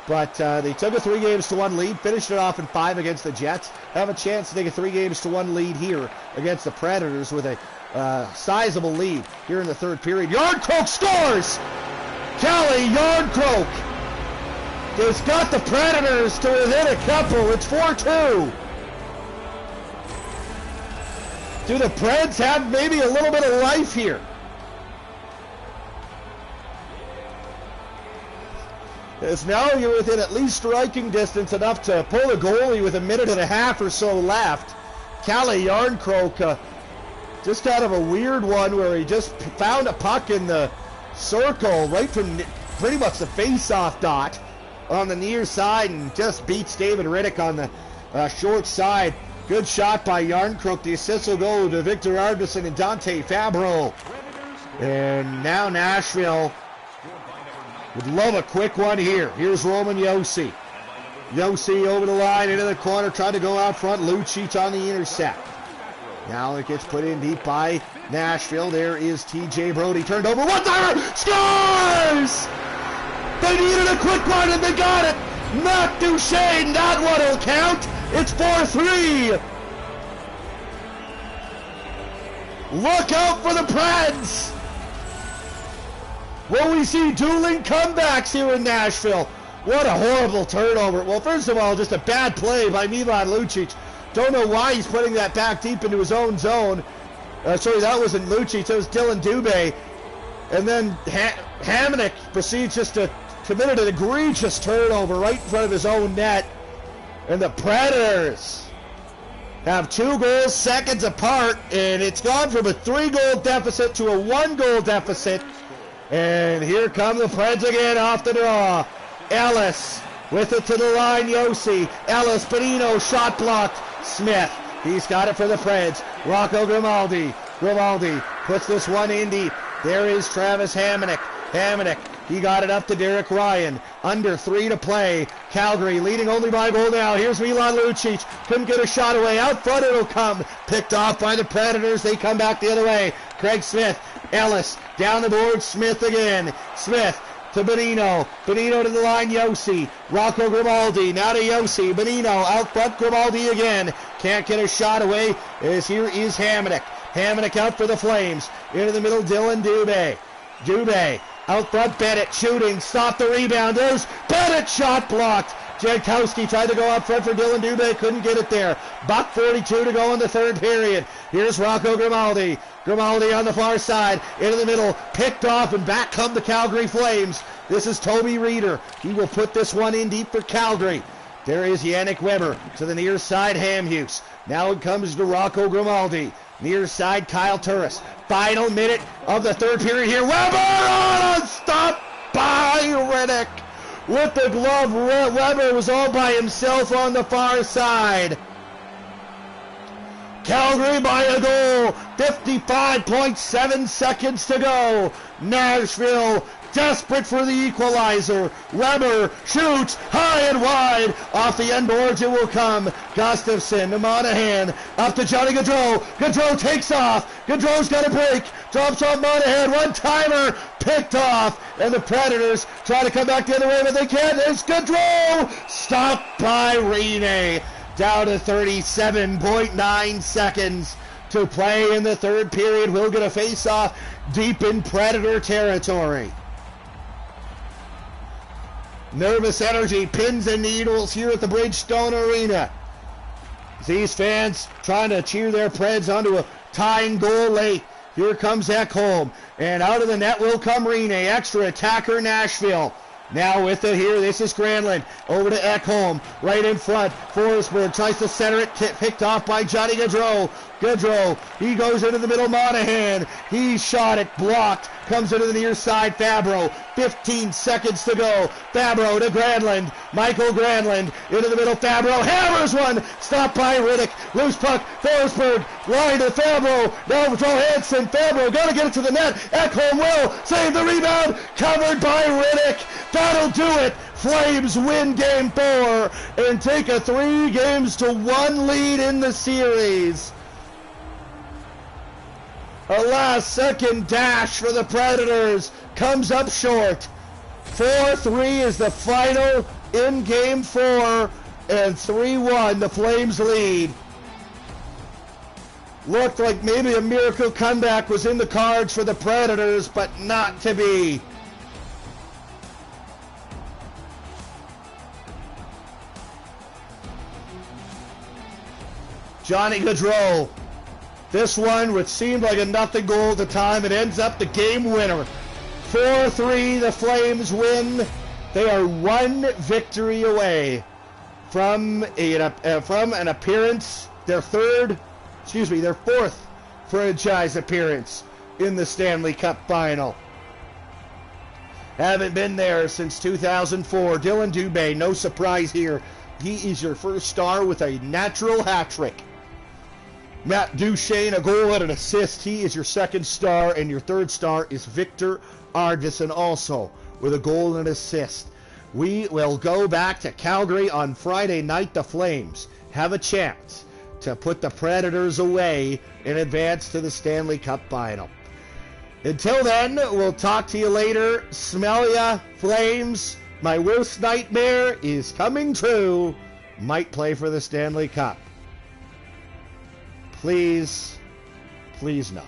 S2: But they took a 3-1 lead, finished it off in 5 against the Jets. Have a chance to take a 3-1 lead here against the Predators with a sizable lead here in the third period. Yarncroke scores! Kelly Yarncroke has got the Predators to within a couple. It's 4-2. Do the Preds have maybe a little bit of life here? As now you're within at least striking distance enough to pull a goalie with a minute and a half or so left. Calle Yarncroke, just kind of a weird one where he just found a puck in the circle right from pretty much the face-off dot on the near side and just beats David Riddick on the short side. Good shot by Yarncroke. The assist will go to Victor Arvidsson and Dante Fabro. And now Nashville would love a quick one here. Here's Roman Josi. Josi over the line, into the corner, trying to go out front. Lucic on the intercept. Now it gets put in deep by Nashville. There is TJ Brody, turned over. One-timer! Scores! They needed a quick one and they got it! Matt Duchene, that one will count! It's 4-3! Look out for the Preds! Will we see dueling comebacks here in Nashville? What a horrible turnover. Well, first of all, just a bad play by Milan Lucic. Don't know why he's putting that back deep into his own zone. Sorry, that wasn't Lucic, it was Dylan Dubé. And then Hamonic proceeds just to commit an egregious turnover right in front of his own net. And the Predators have 2 goals seconds apart, and it's gone from a 3-goal deficit to a 1-goal deficit. And here come the Preds again off the draw. Ellis with it to the line. Josi. Ellis, Bonino, shot blocked. Smith, he's got it for the Preds. Rocco Grimaldi. Grimaldi puts this one in deep. There is Travis Hamonic. Hamonic, he got it up to Derek Ryan. Under 3 to play. Calgary leading only by a goal now. Here's Milan Lucic. Couldn't get a shot away. Out front it'll come. Picked off by the Predators. They come back the other way. Craig Smith. Ellis down the board. Smith again. Smith to Bonino. Bonino to the line. Josi. Rocco Grimaldi. Now to Josi. Bonino out front. Grimaldi again. Can't get a shot away. As here is Hamonic. Hamonic out for the Flames. Into the middle. Dylan Dubé. Dubé. Out front, Bennett shooting, stop the rebound. There's Bennett, shot blocked. Jankowski tried to go up front for Dylan Dubé, couldn't get it there. Buck 42 to go in the third period. Here's Rocco Grimaldi. Grimaldi on the far side, into the middle, picked off, and back come the Calgary Flames. This is Toby Reeder. He will put this one in deep for Calgary. There is Yannick Weber to the near side, Hamhuis. Now it comes to Rocco Grimaldi. Near side, Kyle Turris. Final minute of the third period here. Weber on a stop by Riddick. With the glove, Weber was all by himself on the far side. Calgary by a goal. 55.7 seconds to go. Nashville desperate for the equalizer. Weber shoots high and wide. Off the end boards it will come. Gustafsson to Monahan. Up to Johnny Gaudreau. Gaudreau takes off. Gaudreau's got a break. Drops off Monahan. One-timer. Picked off. And the Predators try to come back the other way, but they can't. There's Gaudreau. Stopped by Rene. Down to 37.9 seconds to play in the third period. We'll get a face-off deep in Predator territory. Nervous energy, pins and needles here at the Bridgestone Arena. These fans trying to cheer their Preds onto a tying goal late. Here comes Ekholm, and out of the net will come Rene. Extra attacker Nashville. Now with it here, this is Granlund. Over to Ekholm, right in front. Forsberg tries to center it, picked off by Johnny Gaudreau. Gaudreau, he goes into the middle, Monahan. He shot it, blocked. Comes into the near side, Fabro. 15 seconds to go. Fabro to Granlund. Michael Granlund into the middle, Fabro hammers one. Stopped by Riddick. Loose puck, Forsberg. Line to Fabro. Now Johansson. Fabro gonna get it to the net. Ekholm will save the rebound. Covered by Riddick. That'll do it. Flames win game 4 and take a 3-1 lead in the series. A last-second dash for the Predators comes up short. 4-3 is the final in game 4, and 3-1 the Flames lead. Looked like maybe a miracle comeback was in the cards for the Predators, but not to be. Johnny Gaudreau. This one, which seemed like a nothing goal at the time, it ends up the game winner. 4-3, the Flames win. They are one victory away from an appearance, their fourth franchise appearance in the Stanley Cup Final. Haven't been there since 2004. Dylan Dubé, no surprise here. He is your first star with a natural hat trick. Matt Duchene, a goal and an assist. He is your second star, and your third star is Victor Arvidsson, also with a goal and an assist. We will go back to Calgary on Friday night. The Flames have a chance to put the Predators away and advance to the Stanley Cup Final. Until then, we'll talk to you later. Smell ya, Flames. My worst nightmare is coming true. Might play for the Stanley Cup. Please, please no.